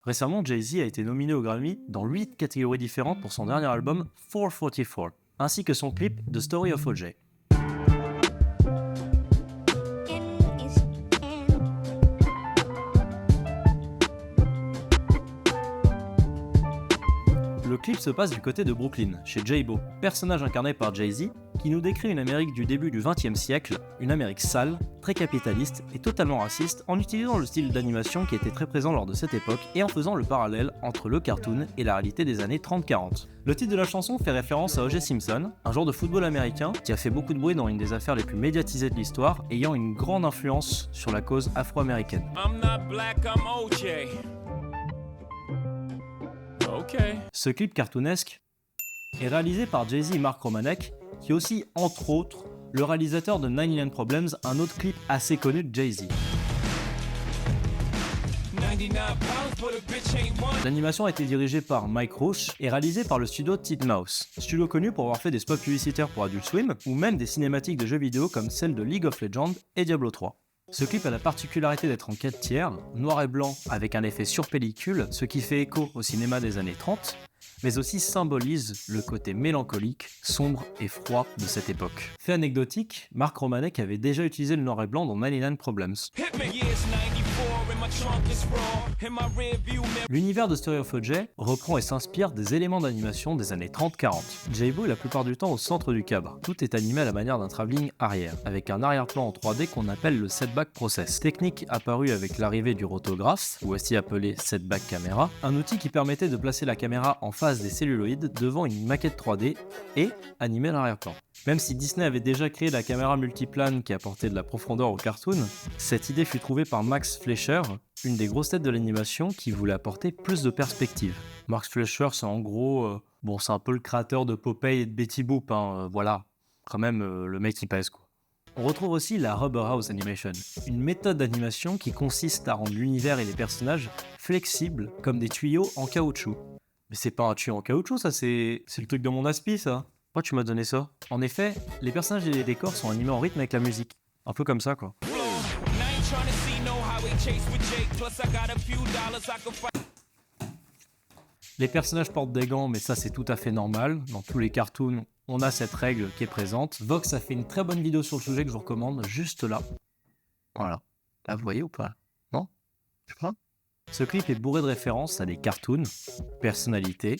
Récemment, Jay-Z a été nominé au Grammy dans 8 catégories différentes pour son dernier album 444, ainsi que son clip The Story of O.J. Le clip se passe du côté de Brooklyn, chez J-Bo, personnage incarné par Jay-Z, qui nous décrit une Amérique du début du XXe siècle, une Amérique sale, très capitaliste et totalement raciste, en utilisant le style d'animation qui était très présent lors de cette époque et en faisant le parallèle entre le cartoon et la réalité des années 30-40. Le titre de la chanson fait référence à O.J. Simpson, un joueur de football américain qui a fait beaucoup de bruit dans une des affaires les plus médiatisées de l'histoire, ayant une grande influence sur la cause afro-américaine. I'm not black, I'm OJ. Okay. Ce clip cartoonesque est réalisé par Jay-Z et Mark Romanek, qui est aussi, entre autres, le réalisateur de 99 Problems, un autre clip assez connu de Jay-Z. 99 pounds, but a bitch ain't one. L'animation a été dirigée par Mike Roche et réalisée par le studio Titmouse, studio connu pour avoir fait des spots publicitaires pour Adult Swim, ou même des cinématiques de jeux vidéo comme celles de League of Legends et Diablo 3. Ce clip a la particularité d'être en 4 tiers, noir et blanc avec un effet sur pellicule, ce qui fait écho au cinéma des années 30, mais aussi symbolise le côté mélancolique, sombre et froid de cette époque. Fait anecdotique, Mark Romanek avait déjà utilisé le noir et blanc dans 99 Problems. Hit me. Yeah, it's 94 and my trunk is raw. In my rear view mirror. L'univers de Story of O.J. reprend et s'inspire des éléments d'animation des années 30-40. J-Bo est la plupart du temps au centre du cadre. Tout est animé à la manière d'un travelling arrière, avec un arrière-plan en 3D qu'on appelle le setback process. Technique apparue avec l'arrivée du rotographe, ou aussi appelé setback camera, un outil qui permettait de placer la caméra en face des celluloïdes devant une maquette 3D et animer l'arrière-plan. Même si Disney avait déjà créé la caméra multiplane qui apportait de la profondeur au cartoon, cette idée fut trouvée par Max Fleischer, une des grosses têtes de l'animation qui voulait apporter plus de perspective. Max Fleischer, c'est en gros, c'est un peu le créateur de Popeye et de Betty Boop, voilà, quand même le mec qui pèse quoi. On retrouve aussi la Rubber House Animation, une méthode d'animation qui consiste à rendre l'univers et les personnages flexibles comme des tuyaux en caoutchouc. Mais c'est pas un tuyau en caoutchouc, ça, c'est le truc de mon aspi, ça. Pourquoi tu m'as donné ça? En effet, les personnages et les décors sont animés en rythme avec la musique. Un peu comme ça, quoi. Now I ain't tryna see no highway chase with Jake. Plus I got a few dollars I can fight. Les personnages portent des gants, mais ça, c'est tout à fait normal. Dans tous les cartoons, on a cette règle qui est présente. Vox a fait une très bonne vidéo sur le sujet que je vous recommande, juste là. Voilà. Là, vous voyez ou pas? Non? Je sais pas. Ce clip est bourré de références à des cartoons, personnalités,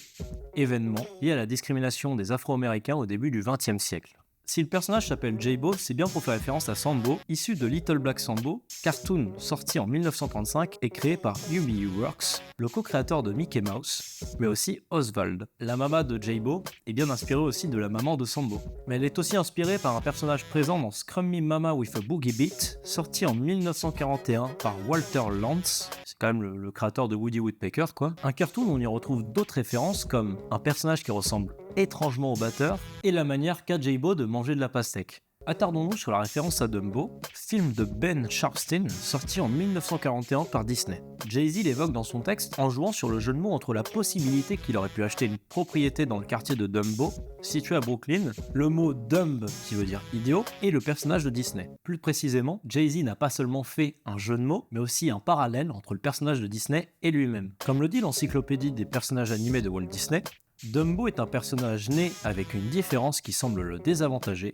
événements liés à la discrimination des Afro-Américains au début du XXe siècle. Si le personnage s'appelle J-Bo, c'est bien pour faire référence à Sambo, issu de Little Black Sambo, cartoon sorti en 1935 et créé par UBU Works, le co-créateur de Mickey Mouse, mais aussi Oswald. La maman de J-Bo est bien inspirée aussi de la maman de Sambo. Mais elle est aussi inspirée par un personnage présent dans Scrum Me Mama with a Boogie Beat, sorti en 1941 par Walter Lantz, c'est quand même le créateur de Woody Woodpecker quoi. Un cartoon où on y retrouve d'autres références comme un personnage qui ressemble étrangement au batteur et la manière qu'a J-Bo de manger de la pastèque. Attardons-nous sur la référence à Dumbo, film de Ben Sharpstein sorti en 1941 par Disney. Jay-Z l'évoque dans son texte en jouant sur le jeu de mots entre la possibilité qu'il aurait pu acheter une propriété dans le quartier de Dumbo, situé à Brooklyn, le mot Dumb qui veut dire idiot, et le personnage de Disney. Plus précisément, Jay-Z n'a pas seulement fait un jeu de mots, mais aussi un parallèle entre le personnage de Disney et lui-même. Comme le dit l'encyclopédie des personnages animés de Walt Disney, Dumbo est un personnage né avec une différence qui semble le désavantager,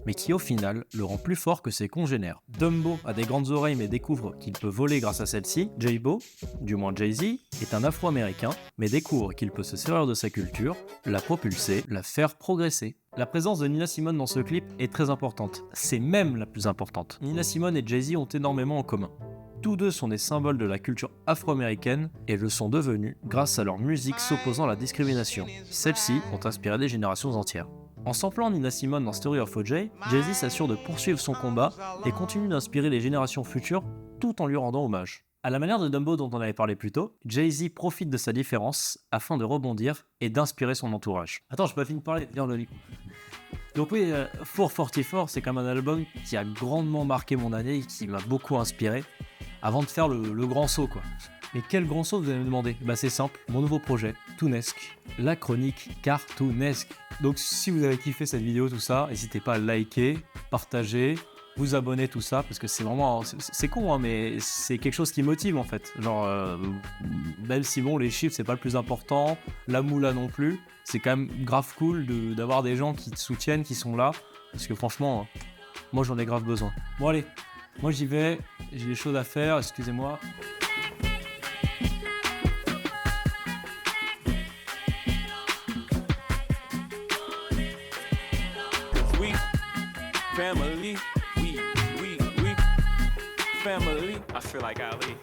mais qui au final le rend plus fort que ses congénères. Dumbo a des grandes oreilles mais découvre qu'il peut voler grâce à celles-ci. J-Bo, du moins Jay-Z, est un afro-américain, mais découvre qu'il peut se servir de sa culture, la propulser, la faire progresser. La présence de Nina Simone dans ce clip est très importante, c'est même la plus importante. Nina Simone et Jay-Z ont énormément en commun. Tous deux sont des symboles de la culture afro-américaine et le sont devenus grâce à leur musique s'opposant à la discrimination. Celles-ci ont inspiré des générations entières. En samplant Nina Simone dans Story of O.J., Jay-Z s'assure de poursuivre son combat et continue d'inspirer les générations futures tout en lui rendant hommage. À la manière de Dumbo dont on avait parlé plus tôt, Jay-Z profite de sa différence afin de rebondir et d'inspirer son entourage. Attends, j'ai pas fini de parler, viens Loli. Donc oui, 444, c'est quand même un album qui a grandement marqué mon année et qui m'a beaucoup inspiré avant de faire le grand saut quoi. Mais quel grand saut vous allez me demander? Bah c'est simple, mon nouveau projet, Toonesque, la chronique cartoonesque. Donc si vous avez kiffé cette vidéo, tout ça, n'hésitez pas à liker, partager, vous abonner, tout ça, parce que c'est vraiment, c'est con, hein, mais c'est quelque chose qui motive en fait. Genre, même si bon, les chiffres c'est pas le plus important, la moula non plus, c'est quand même grave cool d'avoir des gens qui te soutiennent, qui sont là, parce que franchement, moi j'en ai grave besoin. Bon allez, moi j'y vais, j'ai des choses à faire, excusez-moi. We family, we family. I feel like Ali.